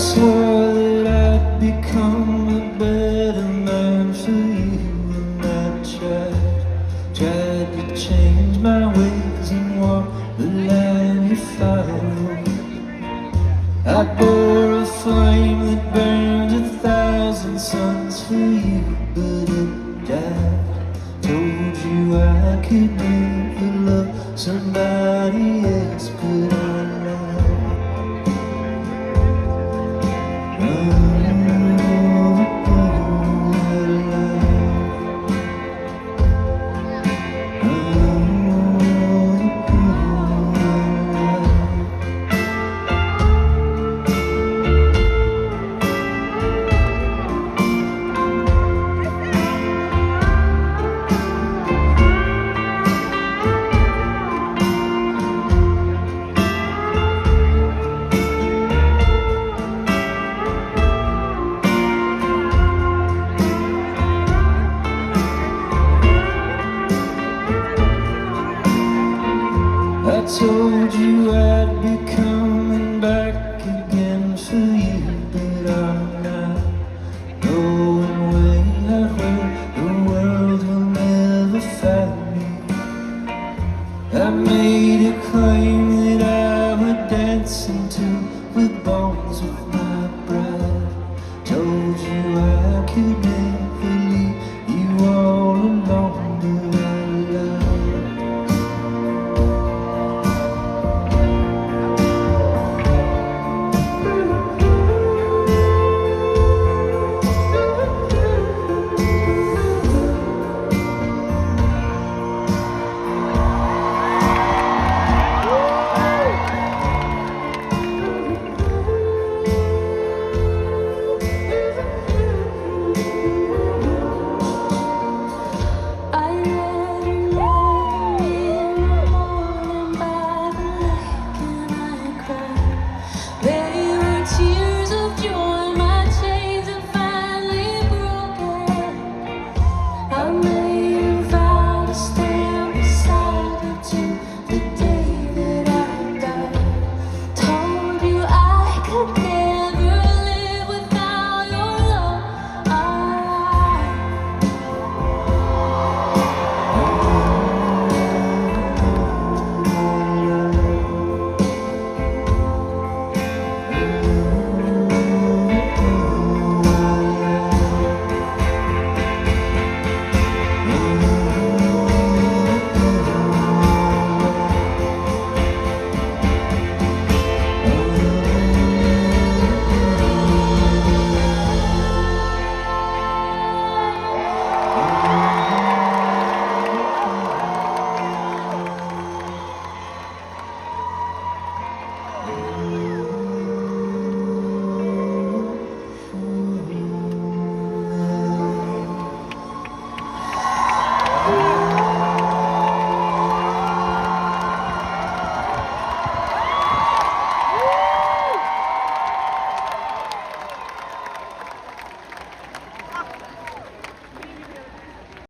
swore that I'd become a better man for you, and I tried to change my ways and walk the line you followed. I bore a flame that burned 1,000 suns for you, but it died. Told you I could never love somebody else, but I lied. I told you I'd be coming back again for you, but I'm not going away. I heard the world will never find me. I